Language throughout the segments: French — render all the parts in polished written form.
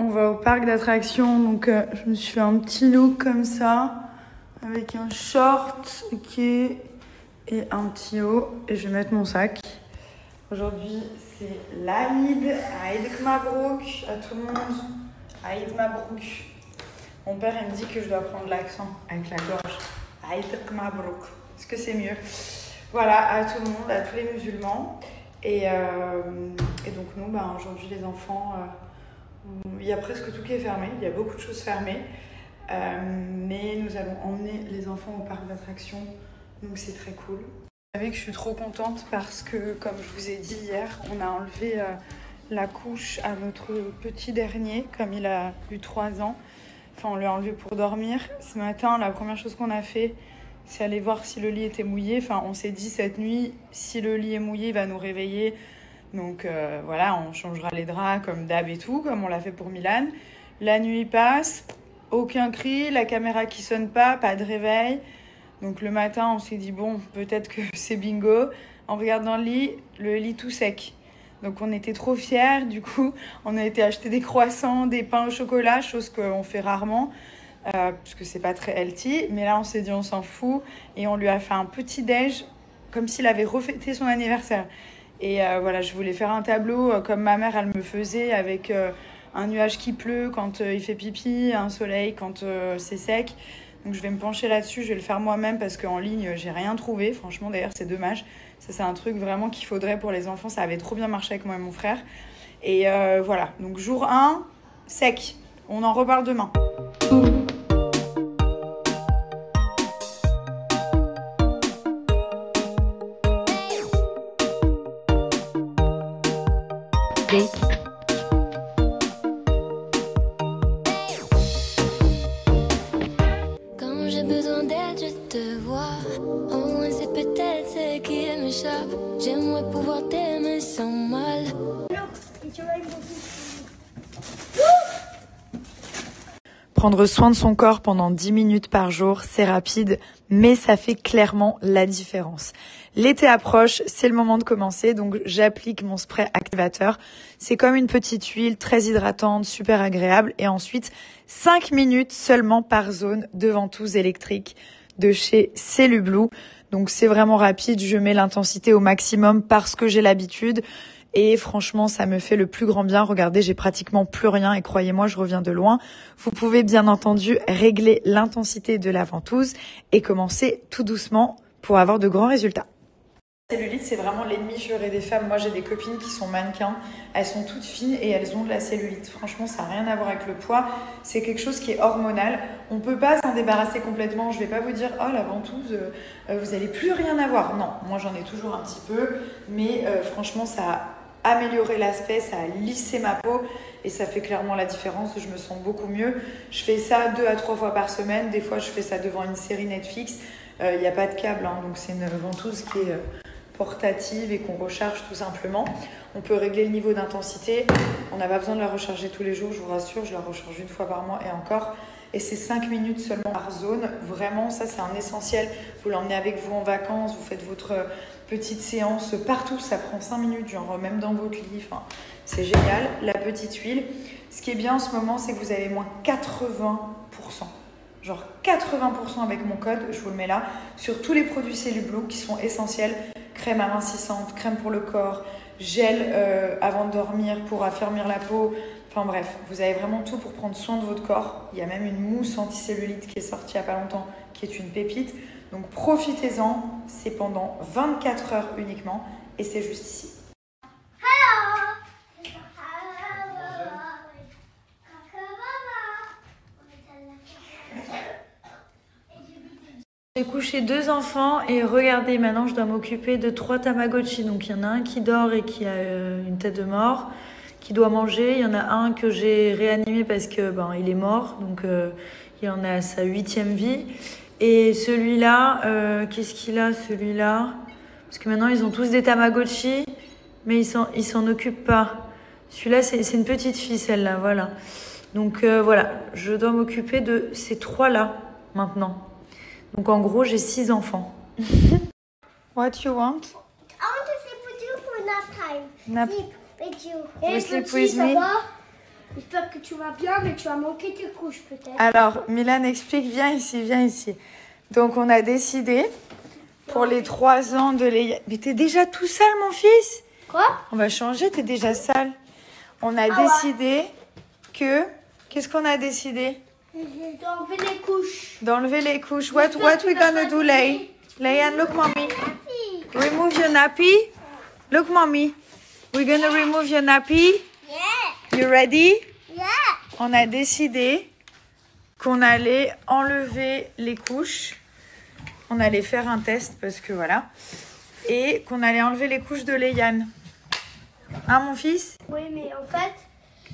on va au parc d'attractions. Donc, je me suis fait un petit look comme ça, avec un short et un petit haut. Et je vais mettre mon sac. Aujourd'hui, c'est l'Aïd. Aïd Mabrouk à tout le monde. Aïd Mabrouk. Mon père, il me dit que je dois prendre l'accent avec la gorge. Aïd Mabrouk. Est-ce que c'est mieux? Voilà, à tout le monde, à tous les musulmans. Et donc nous, aujourd'hui les enfants, il y a presque tout qui est fermé, il y a beaucoup de choses fermées. Mais nous allons emmener les enfants au parc d'attractions, donc c'est très cool. Vous savez que je suis trop contente parce que, comme je vous ai dit hier, on a enlevé la couche à notre petit dernier, comme il a eu 3 ans. Enfin, on l'a enlevé pour dormir. Ce matin, la première chose qu'on a fait, c'est aller voir si le lit était mouillé. Enfin, on s'est dit cette nuit, si le lit est mouillé, il va nous réveiller. Donc voilà, on changera les draps comme d'hab et tout, comme on l'a fait pour Milan. La nuit passe, aucun cri, la caméra qui sonne pas de réveil. Donc le matin, on s'est dit bon, peut-être que c'est bingo. On regarde dans le lit tout sec. Donc on était trop fiers. Du coup, on a été acheter des croissants, des pains au chocolat, chose qu'on fait rarement. Parce que c'est pas très healthy, mais là on s'est dit on s'en fout et on lui a fait un petit déj comme s'il avait refêté son anniversaire. Et voilà, je voulais faire un tableau comme ma mère elle me faisait, avec un nuage qui pleut quand il fait pipi, un soleil quand c'est sec. Donc je vais me pencher là-dessus, je vais le faire moi-même parce qu'en ligne j'ai rien trouvé. Franchement d'ailleurs c'est dommage, ça c'est un truc vraiment qu'il faudrait pour les enfants, ça avait trop bien marché avec moi et mon frère. Et voilà, donc jour 1, sec, on en reparle demain. Quand j'ai besoin d'aide, je te vois. Au moins c'est peut-être ce qui m'échappe. J'aimerais pouvoir t'aimer sans mal. Prendre soin de son corps pendant 10 minutes par jour, c'est rapide, mais ça fait clairement la différence. L'été approche, c'est le moment de commencer, donc j'applique mon spray activateur. C'est comme une petite huile très hydratante, super agréable. Et ensuite, 5 minutes seulement par zone de ventouse électrique de chez Cellublue. Donc c'est vraiment rapide, je mets l'intensité au maximum parce que j'ai l'habitude. Et franchement, ça me fait le plus grand bien. Regardez, j'ai pratiquement plus rien et croyez-moi, je reviens de loin. Vous pouvez bien entendu régler l'intensité de la ventouse et commencer tout doucement pour avoir de grands résultats. La cellulite, c'est vraiment l'ennemi juré des femmes. Moi, j'ai des copines qui sont mannequins. Elles sont toutes fines et elles ont de la cellulite. Franchement, ça n'a rien à voir avec le poids. C'est quelque chose qui est hormonal. On ne peut pas s'en débarrasser complètement. Je ne vais pas vous dire « Oh, la ventouse, vous n'allez plus rien avoir ». Non, moi, j'en ai toujours un petit peu. Mais franchement, ça a amélioré l'aspect, ça a lissé ma peau et ça fait clairement la différence. Je me sens beaucoup mieux. Je fais ça 2 à 3 fois par semaine. Des fois, je fais ça devant une série Netflix. Il n'y a pas de câble, hein, donc c'est une ventouse qui est portative et qu'on recharge tout simplement. On peut régler le niveau d'intensité. On n'a pas besoin de la recharger tous les jours, je vous rassure. Je la recharge 1 fois par mois et encore. Et c'est 5 minutes seulement par zone. Vraiment, ça c'est un essentiel. Vous l'emmenez avec vous en vacances, vous faites votre petite séance partout. Ça prend 5 minutes, genre même dans votre lit. Enfin, c'est génial. La petite huile. Ce qui est bien en ce moment, c'est que vous avez moins 80%. Genre 80% avec mon code, je vous le mets là, sur tous les produits Cellublue qui sont essentiels. Crème amincissante, crème pour le corps, gel avant de dormir pour affermir la peau. Enfin bref, vous avez vraiment tout pour prendre soin de votre corps. Il y a même une mousse anticellulite qui est sortie il n'y a pas longtemps, qui est une pépite. Donc profitez-en, c'est pendant 24 heures uniquement et c'est juste ici. J'ai couché 2 enfants et regardez, maintenant je dois m'occuper de 3 Tamagotchi. Donc il y en a un qui dort et qui a une tête de mort, qui doit manger. Il y en a un que j'ai réanimé parce que il est mort, donc il en a sa 8e vie. Et celui-là, qu'est-ce qu'il a celui-là? Parce que maintenant ils ont tous des Tamagotchi, mais ils s'en occupent pas. Celui-là c'est une petite fille, celle-là, voilà. Donc voilà, je dois m'occuper de ces 3-là maintenant. Donc en gros, j'ai 6 enfants. What you want? I want to sleep with you for nap time. Nap. Sleep with you. You sleep with me? J'espère que tu vas bien, mais tu vas manquer tes couches peut-être. Alors, Milan explique, viens ici, viens ici. Donc, on a décidé pour les 3 ans de Léa... Mais t'es déjà tout sale, mon fils? Quoi? On va changer, t'es déjà sale. On a Ah décidé que... Qu'est-ce qu'on a décidé? D'enlever les couches. D'enlever les couches. What we gonna do, Lay? Layan, look, mommy. Remove your nappy. Look, mommy. We're gonna remove your nappy. Yeah. You ready? Yeah. On a décidé qu'on allait enlever les couches. On allait faire un test parce que voilà. Et qu'on allait enlever les couches de Léane. Hein, mon fils? Oui, mais en fait,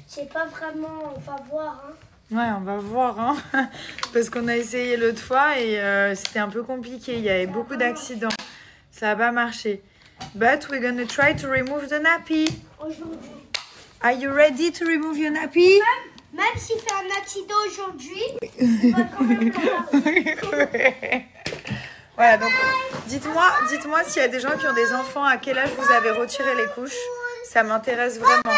c'est pas vraiment... On va voir, hein. Ouais, on va voir, hein. Parce qu'on a essayé l'autre fois et c'était un peu compliqué. Il y avait beaucoup d'accidents. Ça n'a pas marché. But we're gonna try to remove the nappy. Aujourd'hui. Are you ready to remove your nappy? Même s'il fait un accident aujourd'hui, on va quand même l'avoir. Voilà, donc dites-moi s'il y a des gens qui ont des enfants, à quel âge vous avez retiré les couches. Ça m'intéresse vraiment.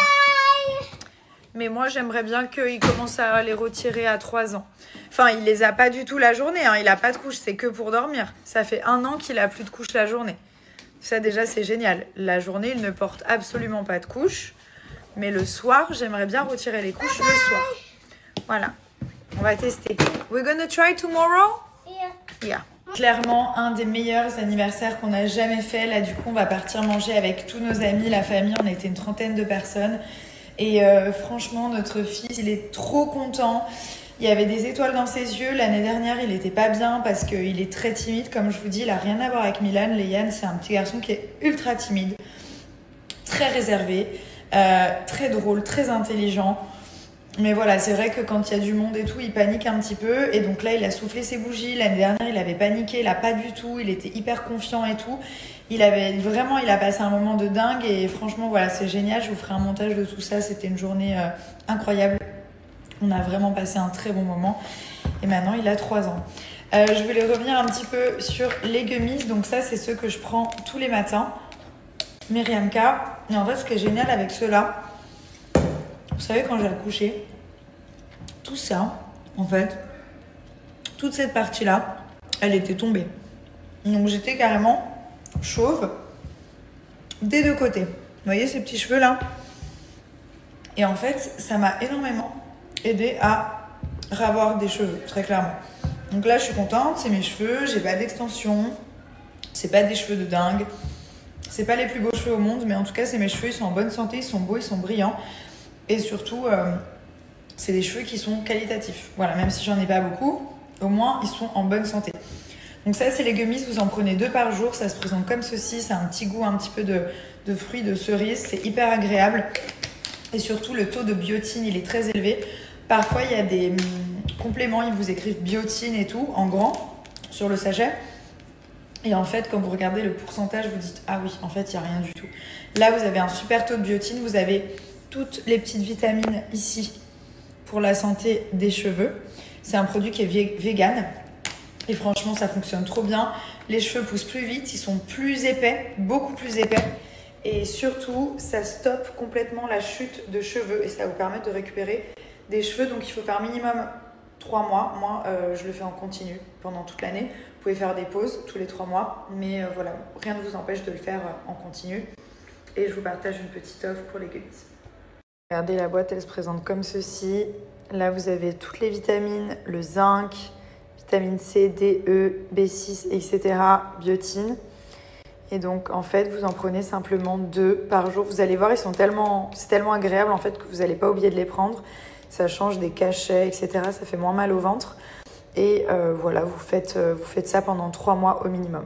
Mais moi, j'aimerais bien qu'il commence à les retirer à 3 ans. Enfin, il les a pas du tout la journée, hein. Il a pas de couches, c'est que pour dormir. Ça fait 1 an qu'il a plus de couches la journée. Ça, déjà, c'est génial. La journée, il ne porte absolument pas de couches. Mais le soir, j'aimerais bien retirer les couches le soir. Voilà. On va tester. We're gonna try tomorrow? Yeah. Clairement, un des meilleurs anniversaires qu'on a jamais fait. Là, du coup, on va partir manger avec tous nos amis, la famille. On était une 30aine de personnes. Et franchement, notre fils, il est trop content. Il y avait des étoiles dans ses yeux. L'année dernière, il n'était pas bien parce qu'il est très timide. Comme je vous dis, il n'a rien à voir avec Milan. Léane, c'est un petit garçon qui est ultra timide, très réservé, très drôle, très intelligent. Mais voilà, c'est vrai que quand il y a du monde et tout, il panique un petit peu. Et donc là, il a soufflé ses bougies. L'année dernière, il avait paniqué. Là, pas du tout. Il était hyper confiant et tout. Il a passé un moment de dingue. Et franchement, voilà, c'est génial. Je vous ferai un montage de tout ça. C'était une journée incroyable. On a vraiment passé un très bon moment. Et maintenant, il a 3 ans. Je voulais revenir un petit peu sur les gummies. Donc ça, c'est ceux que je prends tous les matins. Myriamka. Et en fait, ce qui est génial avec ceux-là, vous savez, quand j'ai accouché, tout ça, en fait, toute cette partie-là, elle était tombée. Donc j'étais carrément chauve des 2 côtés. Vous voyez ces petits cheveux-là? Et en fait, ça m'a énormément aidé à ravoir des cheveux, très clairement. Donc là, je suis contente, c'est mes cheveux, j'ai pas d'extension, c'est pas des cheveux de dingue, c'est pas les plus beaux cheveux au monde, mais en tout cas, c'est mes cheveux, ils sont en bonne santé, ils sont beaux, ils sont brillants. Et surtout, c'est des cheveux qui sont qualitatifs. Voilà, même si j'en ai pas beaucoup, au moins, ils sont en bonne santé. Donc ça, c'est les gummies, vous en prenez 2 par jour, ça se présente comme ceci, ça a un petit goût un petit peu de fruits, de cerises, c'est hyper agréable. Et surtout, le taux de biotine, il est très élevé. Parfois, il y a des compléments, ils vous écrivent biotine et tout, en grand, sur le sachet. Et en fait, quand vous regardez le pourcentage, vous dites « Ah oui, en fait, il n'y a rien du tout ». Là, vous avez un super taux de biotine, vous avez toutes les petites vitamines ici pour la santé des cheveux. C'est un produit qui est vegan. Et franchement, ça fonctionne trop bien. Les cheveux poussent plus vite, ils sont plus épais, beaucoup plus épais. Et surtout, ça stoppe complètement la chute de cheveux et ça vous permet de récupérer des cheveux. Donc, il faut faire minimum 3 mois. Moi, je le fais en continu pendant toute l'année. Vous pouvez faire des pauses tous les 3 mois. Mais voilà, rien ne vous empêche de le faire en continu. Et je vous partage une petite offre pour les gummies. Regardez, la boîte, elle se présente comme ceci. Là, vous avez toutes les vitamines, le zinc, vitamine C, D, E, B6, etc. Biotine. Et donc, en fait, vous en prenez simplement 2 par jour. Vous allez voir, c'est tellement agréable, en fait, que vous n'allez pas oublier de les prendre. Ça change des cachets, etc. Ça fait moins mal au ventre. Et voilà, vous faites ça pendant 3 mois au minimum.